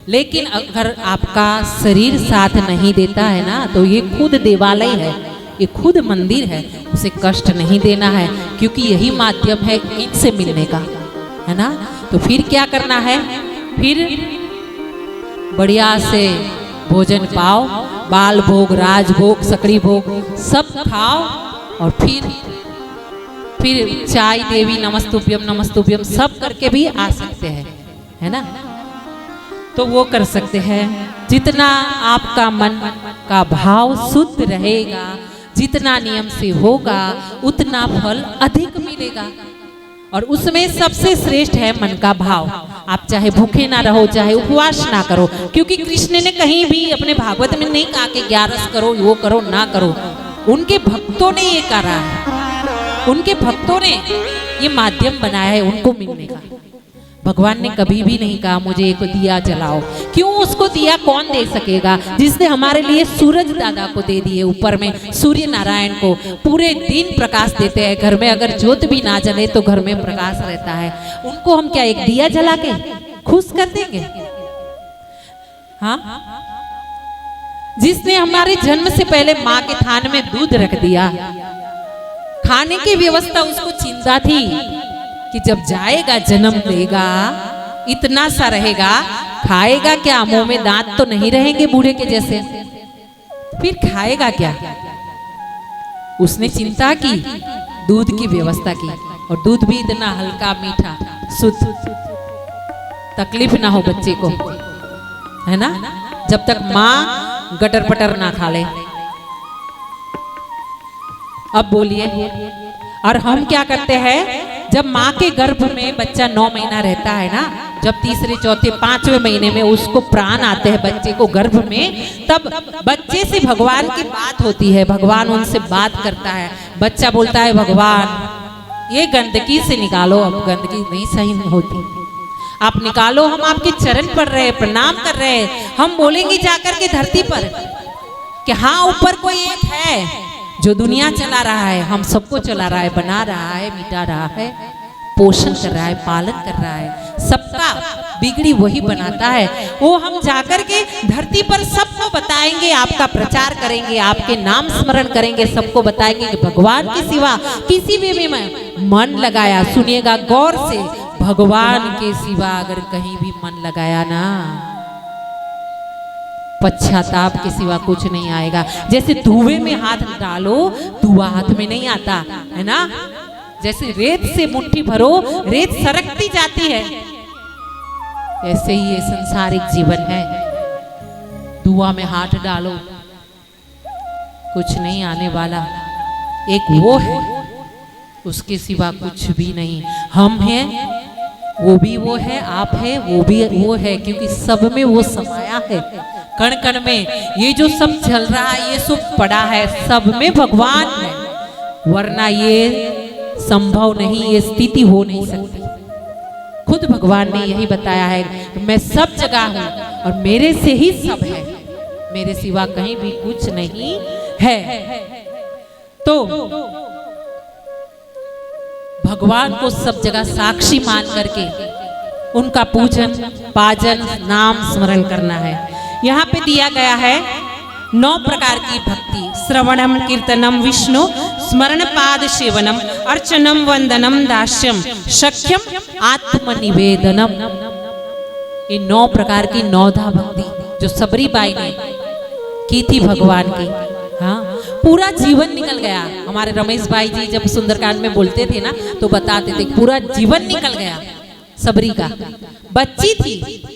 लेकिन अगर आपका शरीर साथ नहीं देता है ना, तो ये खुद देवालय है, ये खुद मंदिर है, उसे कष्ट नहीं देना है, क्योंकि यही माध्यम है इनसे मिलने का, है ना। तो फिर क्या करना है, फिर बढ़िया से भोजन पाओ, बाल भोग, राज भोग, सकड़ी भोग सब खाओ, और फिर चाय देवी नमस्तुभ्यम सब करके भी आ सकते हैं, है ना। तो वो कर सकते हैं। जितना आपका मन का भाव शुद्ध रहेगा, जितना नियम से होगा, उतना फल अधिक मिलेगा। और उसमें सबसे श्रेष्ठ है मन का भाव। आप चाहे भूखे ना रहो, चाहे उपवास ना करो, क्योंकि कृष्ण ने कहीं भी अपने भागवत में नहीं कहा कि 11 करो, वो करो ना करो। उनके भक्तों ने ये करा है, उनके भक्तों ने ये माध्यम बनाया है उनको मिलने का। भगवान ने कभी भी नहीं कहा मुझे एक दिया जलाओ। क्यों उसको दिया कौन दे सकेगा, जिसने हमारे लिए सूरज दादा को दे दिए, ऊपर में सूर्य नारायण को पूरे दिन प्रकाश देते हैं। घर में अगर ज्योत भी ना जले तो घर में प्रकाश रहता है। उनको हम क्या एक दिया जला के खुश कर देंगे? हाँ, जिसने हमारे जन्म से पहले माँ के थान में दूध रख दिया, खाने की व्यवस्था उसको चिंता थी कि जब जाएगा जन्म लेगा इतना सा रहेगा, खाएगा क्या, मुंह में दांत तो नहीं रहेंगे बूढ़े के जैसे, फिर खाएगा क्या। उसने चिंता की, दूध की व्यवस्था की, और दूध भी इतना हल्का मीठा शुद्ध, तकलीफ ना हो बच्चे को, है ना, जब तक माँ गटर पटर ना खा ले। अब बोलिए, और हम क्या करते हैं, जब माँ के गर्भ में बच्चा 9 महीना रहता है ना, जब तीसरे चौथे 5वें महीने में उसको प्राण आते हैं बच्चे को गर्भ में, तब बच्चे से भगवान की बात होती है, भगवान उनसे बात करता है। बच्चा बोलता है भगवान ये गंदगी से निकालो, अब गंदगी नहीं सही होती, आप निकालो, हम आपके चरण पड़ रहे हैं, प्रणाम कर रहे हैं। हम बोलेंगे जाकर के धरती पर कि हाँ ऊपर कोई एक है जो दुनिया चला रहा है, हम सबको चला रहा है, बना रहा है, मिटा रहा है, पोषण कर रहा है, पालन कर रहा है, सबका बिगड़ी वही बनाता है। वो हम जाकर के धरती पर सबको बताएंगे, आपका प्रचार करेंगे, आपके नाम स्मरण करेंगे, सबको बताएंगे कि भगवान के सिवा किसी भी में मन लगाया, सुनिएगा गौर से, भगवान के सिवा अगर कहीं भी मन लगाया ना, पश्चाताप के सिवा कुछ नहीं आएगा। जैसे धुएं में हाथ डालो, धुआं हाथ में नहीं आता, है ना। जैसे रेत से मुट्ठी भरो, रेत सरकती जाती है, ऐसे ही ये संसारिक जीवन है। धुआं में हाथ डालो, कुछ नहीं आने वाला। एक वो है, उसके सिवा कुछ भी नहीं। हम हैं, वो भी वो है, आप है, वो भी वो है, क्योंकि सब में वो समाया है। कण कण में ये जो सब चल रहा है, ये सब पड़ा है, सब में भगवान है, वरना ये संभव नहीं, ये स्थिति हो नहीं सकती। खुद भगवान ने यही बताया है कि मैं सब जगह हूं और मेरे से ही सब है, मेरे सिवा कहीं भी कुछ नहीं है। तो भगवान को सब जगह साक्षी मान करके उनका पूजन, पाजन, नाम स्मरण करना है। यहाँ पे दिया गया है 9 प्रकार की भक्ति: श्रवणम, कीर्तनम, विष्णु स्मरण, पाद सेवनम, अर्चनम, वंदनम, दास्यम, सख्यम, आत्मनिवेदनम। ये 9 प्रकार की 9धा भक्ति जो सबरी बाई ने की थी भगवान की। हाँ, पूरा जीवन निकल गया। हमारे रमेश भाई जी जब सुंदरकांड में बोलते थे ना, तो बताते थे पूरा जीवन निकल गया सबरी का। बच्ची थी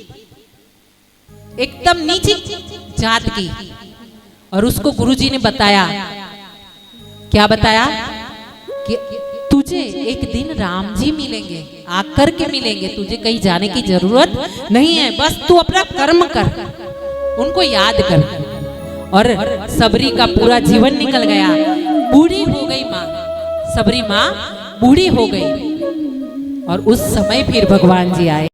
एकदम नीची जात की, और उसको गुरुजी ने बताया, क्या बताया, कि तुझे एक दिन राम जी मिलेंगे, आकर के मिलेंगे, तुझे कहीं जाने की जरूरत नहीं है, बस तू अपना कर्म कर, उनको याद कर। और सबरी का पूरा जीवन निकल गया, बूढ़ी हो गई माँ, सबरी माँ बूढ़ी हो गई, और उस समय फिर भगवान जी आए।